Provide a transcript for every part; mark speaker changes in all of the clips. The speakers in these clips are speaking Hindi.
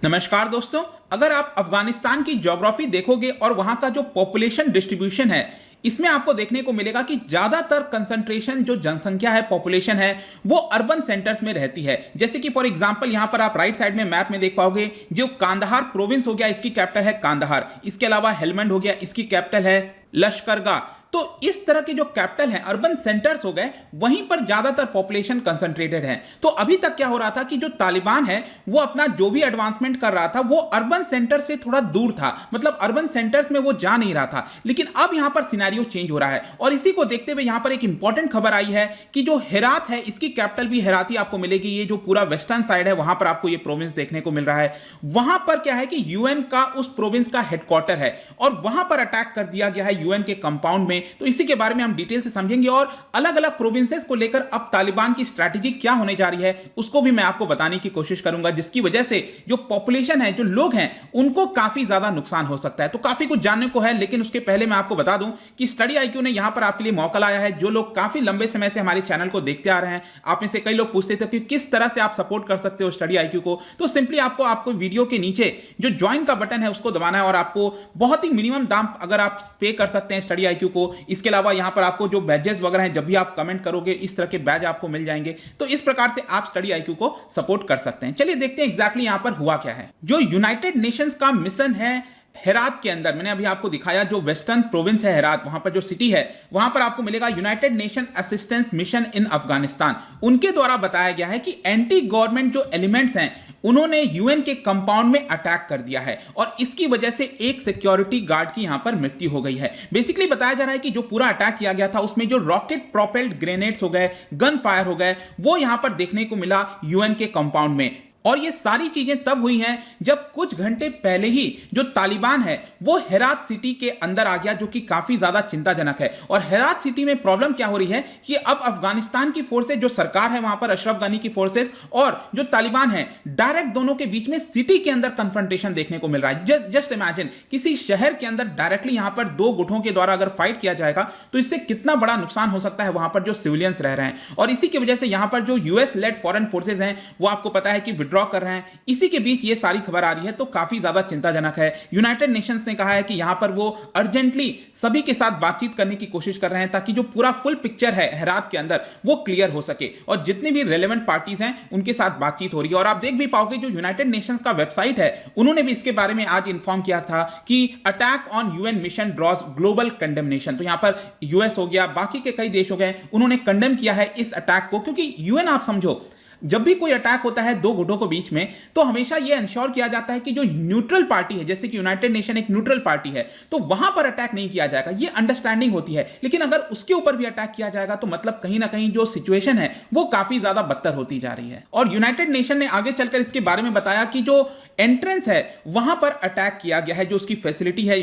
Speaker 1: नमस्कार दोस्तों। अगर आप अफगानिस्तान की ज्योग्राफी देखोगे और वहां का जो पॉपुलेशन डिस्ट्रीब्यूशन है, इसमें आपको देखने को मिलेगा कि ज्यादातर कंसंट्रेशन जो जनसंख्या है, पॉपुलेशन है, वो अर्बन सेंटर्स में रहती है। जैसे कि फॉर एग्जांपल यहां पर आप राइट साइड में मैप में देख पाओगे, जो कांदाहार प्रोविंस हो गया, इसकी कैपिटल है कांदाहार। इसके अलावा हेलमंड हो गया, इसकी कैपिटल है लश्करगाह। तो इस तरह के जो कैपिटल हैं, अर्बन सेंटर्स हो गए, वहीं पर ज्यादातर पॉपुलेशन कंसंट्रेटेड है। तो अभी तक क्या हो रहा था कि जो तालिबान है वो अपना जो भी एडवांसमेंट कर रहा था वो अर्बन सेंटर से थोड़ा दूर था, मतलब अर्बन सेंटर्स में वो जा नहीं रहा था। लेकिन अब यहां पर सिनेरियो चेंज हो रहा है और इसी को देखते हुए यहां पर एक इंपॉर्टेंट खबर आई है कि जो हेरात है, इसकी कैपिटल भी हेरात ही आपको मिलेगी। ये जो पूरा वेस्टर्न साइड है वहां पर आपको ये प्रोविंस देखने को मिल रहा है। वहां पर क्या है कि यूएन का उस प्रोविंस का हेडक्वार्टर है और वहां पर अटैक कर दिया गया है यूएन के कंपाउंड में। तो इसी के बारे में हम डिटेल से समझेंगे और अलग अलग प्रोविंसेस को लेकर अब तालिबान की स्ट्रैटेजी क्या होने जा रही है उसको भी मैं आपको बताने की कोशिश करूंगा, जिसकी वजह से जो पॉपुलेशन है, जो लोग हैं, उनको काफी ज्यादा नुकसान हो सकता है। तो काफी कुछ जानने को है, लेकिन उसके पहले मैं आपको बता दूं कि स्टडी आईक्यू ने यहां पर आपके लिए मौका लाया है। जो लोग काफी लंबे समय से हमारे चैनल को देखते आ रहे हैं, आप में से कई लोग पूछते थे कि किस तरह से आप सपोर्ट कर सकते हो स्टडी आईक्यू को, तो सिंपली आपको वीडियो के नीचे जो ज्वाइन का बटन है उसको दबाना है और आपको बहुत ही मिनिमम दाम अगर आप पे कर सकते हैं स्टडी आईक्यू को। इसके अलावा यहां पर आपको जो बैजेस वगैरह हैं, जब भी आप कमेंट करोगे इस तरह के बैज आपको मिल जाएंगे। तो इस प्रकार से आप स्टडी आईक्यू को सपोर्ट कर सकते हैं। चलिए देखते हैं एग्जैक्टली यहां पर हुआ क्या है। जो यूनाइटेड नेशंस का मिशन है हेरात के अंदर, मैंने अभी आपको दिखाया, जो वेस्टर्न प्रोविंस है हेरात, वहां पर जो सिटी है वहां पर आपको मिलेगा United nation assistance mission in Afghanistan. उनके द्वारा बताया गया है कि एंटी गवर्नमेंट जो एलिमेंट्स हैं उन्होंने यूएन के कंपाउंड में अटैक कर दिया है और इसकी वजह से एक सिक्योरिटी गार्ड की यहां पर मृत्यु हो गई है। बेसिकली बताया जा रहा है कि जो पूरा अटैक किया गया था उसमें जो रॉकेट प्रोपेल्ड ग्रेनेड्स हो गए, गन फायर हो गए, वो यहां पर देखने को मिला यूएन के कंपाउंड में। और ये सारी चीजें तब हुई हैं जब कुछ घंटे पहले ही जो तालिबान है वो हेरात सिटी के अंदर आ गया, जो कि काफी ज्यादा चिंताजनक है। और हेरात सिटी में प्रॉब्लम क्या हो रही है कि अब अफगानिस्तान की फोर्सेस, जो सरकार है वहां पर, अशरफ गनी की फोर्सेस और जो तालिबान है, डायरेक्ट दोनों के बीच में सिटी के अंदर कन्फ्रंटेशन देखने को मिल रहा है। जस्ट इमेजिन, किसी शहर के अंदर डायरेक्टली यहां पर दो गुटों के द्वारा अगर फाइट किया जाएगा तो इससे कितना बड़ा नुकसान हो सकता है वहां पर जो सिविलियंस रह रहे हैं। और इसी की वजह से यहां पर जो यूएस लेड फॉरेन फोर्सेज हैं वो आपको पता है कि ड्रॉ कर रहे हैं। इसी के बीच ये सारी खबर आ रही है, तो काफी ज्यादा चिंताजनक है। यूनाइटेड नेशंस ने कहा है कि यहां पर वो अर्जेंटली सभी के साथ बातचीत करने की कोशिश कर रहे हैं ताकि जो पूरा फुल पिक्चर है हेरात के अंदर वो क्लियर हो सके और जितनी भी रेलेवेंट पार्टीज हैं उनके साथ बातचीत हो रही है। और आप देख भी पाओगे जो यूनाइटेड नेशंस का वेबसाइट है उन्होंने भी इसके बारे में आज इंफॉर्म किया था कि attack on UN mission draws global condemnation. तो यहां पर यूएस हो गया, बाकी के कई देश हो गए, उन्होंने कंडेम किया है इस अटैक को, क्योंकि यूएन, आप समझो, जब भी कोई अटैक होता है दो गुटों के बीच में तो हमेशा यह इंश्योर किया जाता है कि जो न्यूट्रल पार्टी है, जैसे कि यूनाइटेड नेशन एक न्यूट्रल पार्टी है, तो वहां पर अटैक नहीं किया जाएगा, ये अंडरस्टैंडिंग होती है। लेकिन अगर उसके ऊपर भी अटैक किया जाएगा तो मतलब कहीं ना कहीं जो सिचुएशन है वो काफी ज्यादा बदतर होती जा रही है। और यूनाइटेड नेशन ने आगे चलकर इसके बारे में बताया कि जो एंट्रेंस है वहां पर अटैक किया गया है, जो उसकी फैसिलिटी है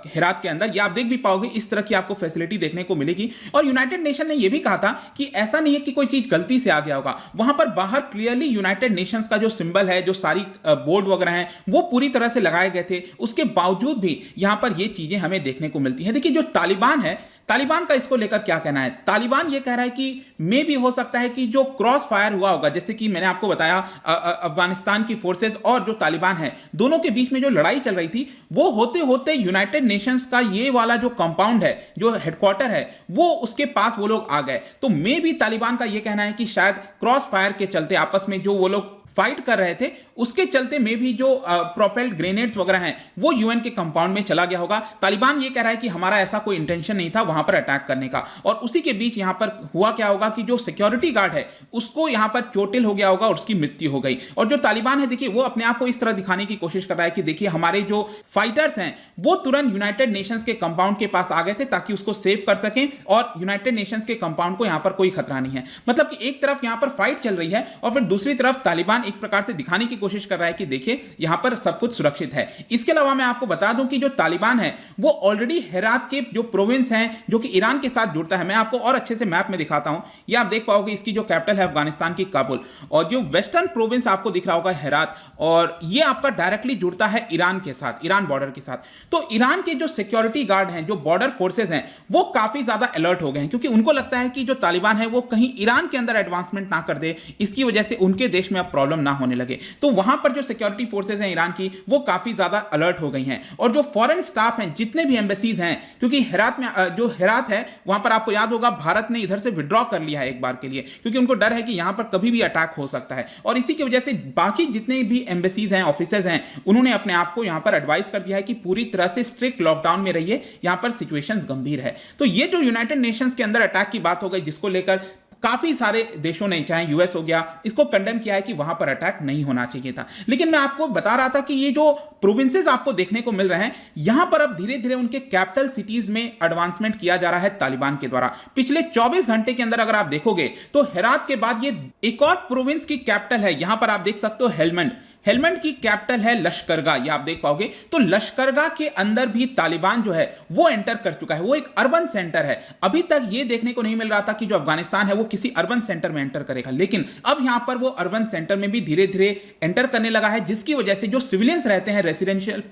Speaker 1: हेरात के अंदर, ये आप देख भी पाओगे, इस तरह की आपको फैसिलिटी देखने को मिलेगी। और यूनाइटेड नेशन ने यह भी कहा था कि ऐसा नहीं है कि कोई चीज गलती से आ गया होगा, वहां पर बाहर क्लियरली यूनाइटेड नेशंस का जो सिंबल है, जो सारी बोर्ड वगैरह हैं, वो पूरी तरह से लगाए गए थे। उसके बावजूद भी यहां पर ये चीजें हमें देखने को मिलती हैं। देखिए जो तालिबान है, तालिबान का इसको लेकर क्या कहना है। तालिबान ये कह रहा है कि मे भी हो सकता है कि जो क्रॉस फायर हुआ होगा, जैसे कि मैंने आपको बताया अफगानिस्तान की फोर्सेस और जो तालिबान है दोनों के बीच में जो लड़ाई चल रही थी, वो होते होते यूनाइटेड नेशंस का ये वाला जो कंपाउंड है, जो हेडक्वार्टर है, वो उसके पास वो लोग आ गए। तो मे भी तालिबान का ये कहना है कि शायद क्रॉस फायर के चलते आपस में जो वो लोग फाइट कर रहे थे उसके चलते में भी जो प्रोपेल्ड ग्रेनेड्स वगैरह हैं वो यूएन के कंपाउंड में चला गया होगा। तालिबान ये कह रहा है कि हमारा ऐसा कोई इंटेंशन नहीं था वहां पर अटैक करने का। और उसी के बीच यहां पर हुआ क्या होगा कि जो सिक्योरिटी गार्ड है उसको यहां पर चोटिल हो गया होगा और उसकी मृत्यु हो गई। और जो तालिबान है, देखिए, वो अपने आप को इस तरह दिखाने की कोशिश कर रहा है कि देखिए हमारे जो फाइटर्स हैं वो तुरंत यूनाइटेड नेशंस के कंपाउंड के पास आ गए थे ताकि उसको सेव कर सकें और यूनाइटेड नेशंस के कंपाउंड को यहां पर कोई खतरा नहीं है। मतलब कि एक तरफ यहां पर फाइट चल रही है और फिर दूसरी तरफ तालिबान एक प्रकार से दिखाने की कोशिश कर रहा है कि देखिए यहां पर सब कुछ सुरक्षित है। इसके अलावा मैं आपको बता दूं कि जो तालिबान है वो ऑलरेडी हेरात के जो प्रोविंस हैं, जो कि ईरान के साथ जुड़ता है, मैं आपको और अच्छे से मैप में दिखाता हूं। ये आप देख पाओगे, इसकी जो कैपिटल है अफगानिस्तान की काबुल, और जो वेस्टर्न प्रोविंस आपको दिख रहा होगा हेरात, और ये आपका डायरेक्टली जुड़ता है ईरान के साथ, ईरान बॉर्डर के साथ। तो ईरान के जो सिक्योरिटी गार्ड हैं, जो बॉर्डर फोर्सेज हैं, वो काफी ज्यादा अलर्ट हो गए हैं, क्योंकि उनको लगता है कि जो तालिबान है वो कहीं ईरान के अंदर एडवांसमेंट ना कर दे, इसकी वजह से उनके देश में अब प्रॉब्लम प्रॉब्लम ना होने लगे। तो वहां पर जो सिक्योरिटी फोर्सेज हैं ईरान की, वो काफी ज्यादा अलर्ट हो गई हैं। और जो फॉरेन स्टाफ हैं, जितने भी एम्बेसीज हैं, क्योंकि हेरात में जो हेरात है वहां पर आपको याद होगा भारत ने इधर से विड्रॉ कर लिया है एक बार के लिए, क्योंकि उनको डर है कि यहां पर कभी भी अटैक हो सकता है। और इसी की वजह से बाकी जितने भी एम्बेसीज हैं, ऑफिसेज हैं, उन्होंने अपने आप को यहां पर एडवाइस कर दिया है कि पूरी तरह से स्ट्रिक्ट लॉकडाउन में रहिए, यहां पर सिचुएशन गंभीर है। तो ये जो यूनाइटेड नेशंस के अंदर अटैक की बात हो गई, जिसको लेकर काफी सारे देशों ने, चाहे यूएस हो गया, इसको कंडेम किया है कि वहां पर अटैक नहीं होना चाहिए था। लेकिन मैं आपको बता रहा था कि ये जो प्रोविंसेस आपको देखने को मिल रहे हैं, यहां पर अब धीरे धीरे उनके कैपिटल सिटीज में एडवांसमेंट किया जा रहा है तालिबान के द्वारा। पिछले 24 घंटे के अंदर अगर आप देखोगे तो हेरात के बाद ये एक और प्रोविंस की कैपिटल है। यहां पर आप देख सकते हो हेलमंड, हेलमंड की कैपिटल है लश्करगाह, ये आप देख पाओगे। तो लश्करगाह के अंदर भी तालिबान जो है वो एंटर कर चुका है, वो एक अर्बन सेंटर है। अभी तक ये देखने को नहीं मिल रहा था कि जो अफगानिस्तान है वो किसी अर्बन सेंटर में एंटर करेगा, लेकिन अब यहां पर वो अर्बन सेंटर में भी धीरे धीरे एंटर करने लगा है, जिसकी वजह से जो सिविलियंस रहते हैं, रेसिडेंशियल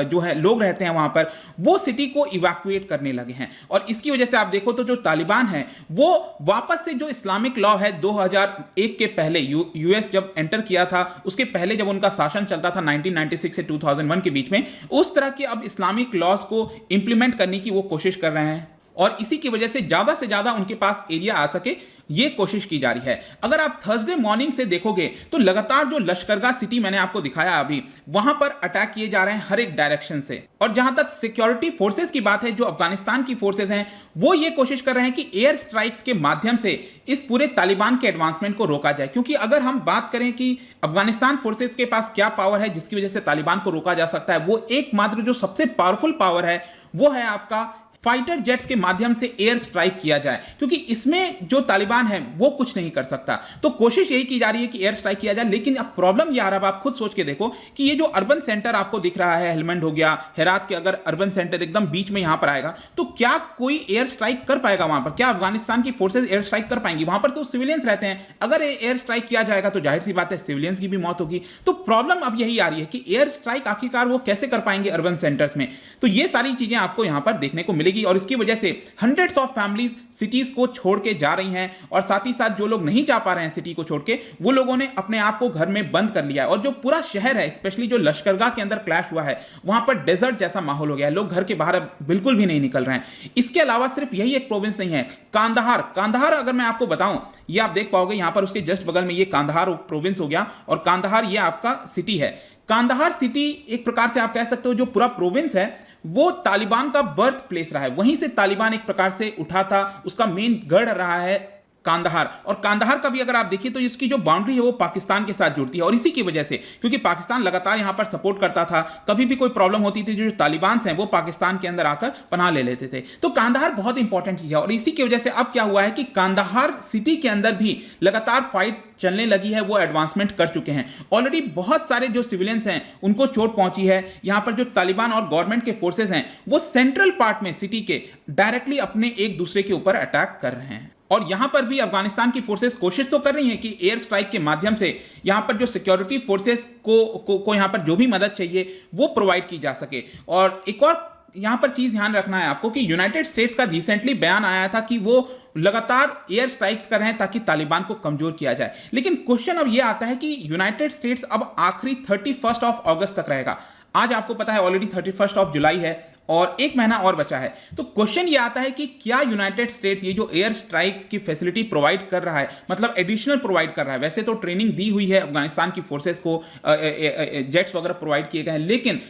Speaker 1: जो है लोग रहते हैं वहां पर, वो सिटी को इवैक्यूएट करने लगे हैं। और इसकी वजह से आप देखो तो जो तालिबान है वो वापस से जो इस्लामिक लॉ है 2001 के पहले, यूएस जब एंटर किया था उसके पहले जब उनका शासन चलता था 1996 से 2001 के बीच में, उस तरह के अब इस्लामिक लॉज को इंप्लीमेंट करने की वो कोशिश कर रहे हैं। और इसी की वजह से ज्यादा उनके पास एरिया आ सके, ये कोशिश की जा रही है। अगर आप थर्सडे मॉर्निंग से देखोगे तो लगातार जो लश्करगाह सिटी मैंने आपको दिखाया अभी, वहां पर अटैक किए जा रहे हैं हर एक डायरेक्शन से। और जहां तक सिक्योरिटी फोर्सेस की बात है, जो अफगानिस्तान की फोर्सेस हैं, वो ये कोशिश कर रहे हैं कि एयर स्ट्राइक्स के माध्यम से इस पूरे तालिबान के एडवांसमेंट को रोका जाए। क्योंकि अगर हम बात करें कि अफगानिस्तान फोर्सेस के पास क्या पावर है जिसकी वजह से तालिबान को रोका जा सकता है, वो एकमात्र जो सबसे पावरफुल पावर है वो है आपका फाइटर जेट्स के माध्यम से एयर स्ट्राइक किया जाए, क्योंकि इसमें जो तालिबान है वो कुछ नहीं कर सकता। तो कोशिश यही की जा रही है कि एयर स्ट्राइक किया जाए। लेकिन अब प्रॉब्लम ये आ रहा है, आप खुद सोच के देखो कि ये जो अर्बन सेंटर आपको दिख रहा है, हेलमंड हो गया, हेरात के अगर अर्बन सेंटर एकदम बीच में यहां पर आएगा, तो क्या कोई एयर स्ट्राइक कर पाएगा वहां पर? क्या अफगानिस्तान की फोर्सेज एयर स्ट्राइक कर पाएंगी? वहां पर तो सिविलियंस रहते हैं, अगर एयर स्ट्राइक किया जाएगा तो जाहिर सी बात है सिविलियंस की भी मौत होगी। तो प्रॉब्लम अब यही आ रही है कि एयर स्ट्राइक आखिरकार वो कैसे कर पाएंगे अर्बन सेंटर्स में। तो ये सारी चीजें आपको यहां पर देखने को मिलेगी, और इसकी वजह से हंड्रेड्स ऑफ फैमिलीज सिटीज को छोड़ के जा रही हैं। और साथ ही साथ जो लोग नहीं जा पा रहे हैं सिटी को छोड़ के, वो लोगों ने अपने आप को घर में बंद कर लिया है। और जो पूरा शहर है, स्पेशली जो लश्करगाह के अंदर क्लैश हुआ है, वहां पर डेजर्ट जैसा माहौल हो गया है, लोग घर के बाहर बिल्कुल भी नहीं निकल रहे हैं। इसके अलावा सिर्फ यही एक प्रोविंस नहीं है, कांधार अगर मैं आपको बताऊं, ये आप देख पाओगे यहां पर उसके जस्ट बगल में ये कांधार प्रोविंस हो गया, और कांधार ये आपका सिटी है। कांधार सिटी एक प्रकार से आप कह सकते हो जो पूरा प्रोविंस है वो तालिबान का बर्थ प्लेस रहा है, वहीं से तालिबान एक प्रकार से उठा था, उसका मेन गढ़ रहा है कांधार। और कांधार का भी अगर आप देखिए तो इसकी जो बाउंड्री है वो पाकिस्तान के साथ जुड़ती है। और इसी की वजह से, क्योंकि पाकिस्तान लगातार यहां पर सपोर्ट करता था, कभी भी कोई प्रॉब्लम होती थी जो तालिबान हैं वो पाकिस्तान के अंदर आकर पनाह ले लेते थे। तो कांधार बहुत इंपॉर्टेंट चीज है। और इसी की वजह से अब क्या हुआ है कि कांधार सिटी के अंदर भी लगातार फाइट चलने लगी है, वो एडवांसमेंट कर चुके हैं। ऑलरेडी बहुत सारे जो सिविलियंस हैं उनको चोट पहुंची है। यहां पर जो तालिबान और गवर्नमेंट के फोर्सेस हैं वो सेंट्रल पार्ट में सिटी के डायरेक्टली अपने एक दूसरे के ऊपर अटैक कर रहे हैं। और यहां पर भी अफगानिस्तान की फोर्सेस कोशिश तो कर रही हैं कि एयर स्ट्राइक के माध्यम से यहां पर जो सिक्योरिटी फोर्सेस को यहां पर जो भी मदद चाहिए वो प्रोवाइड की जा सके। और एक और यहां पर चीज ध्यान रखना है आपको कि यूनाइटेड स्टेट्स का रिसेंटली बयान आया था कि वो लगातार एयर स्ट्राइक्स कर रहे हैं ताकि तालिबान को कमजोर किया जाए। लेकिन क्वेश्चन अब यह आता है कि यूनाइटेड स्टेट्स अब आखिरी 31 अगस्त तक रहेगा। आज आपको पता है ऑलरेडी 31 जुलाई है और एक महीना और बचा है। तो क्वेश्चन ये आता है कि क्या यूनाइटेड स्टेट्स ये जो एयर स्ट्राइक की फैसिलिटी प्रोवाइड कर रहा है, मतलब एडिशनल प्रोवाइड कर रहा है, वैसे तो ट्रेनिंग दी हुई है अफगानिस्तान की फोर्सेस को, जेट्स वगैरह प्रोवाइड किए गए हैं, लेकिन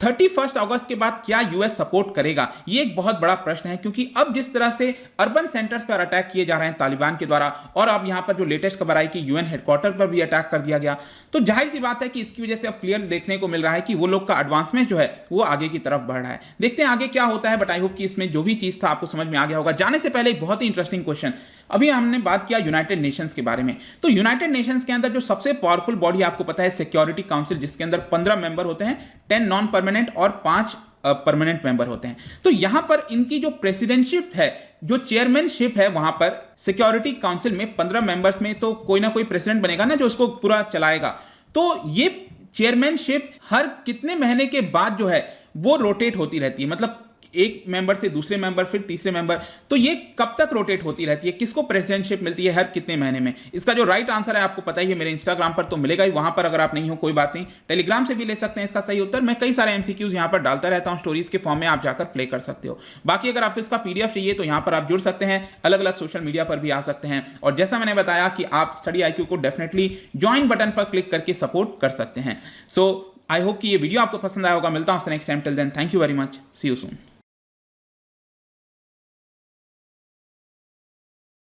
Speaker 1: 31 अगस्त के बाद क्या यूएस सपोर्ट करेगा, ये एक बहुत बड़ा प्रश्न है। क्योंकि अब जिस तरह से अर्बन सेंटर्स पर अटैक किए जा रहे हैं तालिबान के द्वारा, और अब यहां पर जो लेटेस्ट खबर आई कि यूएन हेडक्वार्टर पर भी अटैक कर दिया गया, तो जाहिर सी बात है कि इसकी वजह से अब क्लियर देखने को मिल रहा है कि वो लोग का एडवांसमेंट जो है वो आगे की तरफ बढ़ रहा है। देखते हैं आगे क्या होता है, बट आई होप कि इसमें जो भी चीज था आपको समझ में आ गया होगा। जाने से पहले एक बहुत ही इंटरेस्टिंग क्वेश्चन, अभी हमने बात किया यूनाइटेड नेशंस के बारे में, तो यूनाइटेड नेशंस के अंदर जो सबसे पावरफुल बॉडी आपको पता है सिक्योरिटी काउंसिल, जिसके अंदर 15 मेंबर होते हैं, 10 नॉन परमानेंट और 5 परमानेंट मेंबर होते हैं। तो यहां पर इनकी जो प्रेसिडेंटशिप है, जो चेयरमैनशिप है, वहां पर सिक्योरिटी काउंसिल में 15 मेंबर्स में तो कोई ना कोई प्रेसिडेंट बनेगा ना जो उसको पूरा चलाएगा। तो ये चेयरमैनशिप हर कितने महीने के बाद जो है वो रोटेट होती रहती है, मतलब एक मेंबर से दूसरे मेंबर, फिर तीसरे मेंबर, तो ये कब तक रोटेट होती रहती है, किसको प्रेसिडेंटशिप मिलती है हर कितने महीने में? इसका जो राइट आंसर है आपको पता ही है, मेरे इंस्टाग्राम पर तो मिलेगा ही, वहां पर अगर आप नहीं हो कोई बात नहीं, टेलीग्राम से भी ले सकते हैं इसका सही उत्तर। मैं कई सारे एमसीक्यूज यहां पर डालता रहता हूं स्टोरीज के फॉर्म में, आप जाकर प्ले कर सकते हो। बाकी अगर आपको इसका पीडीएफ चाहिए तो यहां पर आप जुड़ सकते हैं, अलग अलग सोशल मीडिया पर भी आ सकते हैं, और जैसा मैंने बताया कि आप स्टडी IQ को डेफिनेटली ज्वाइन बटन पर क्लिक करके सपोर्ट कर सकते हैं। सो आई होप कि ये वीडियो आपको पसंद आया होगा। मिलता हूं next time, till then thank you very much, see you soon.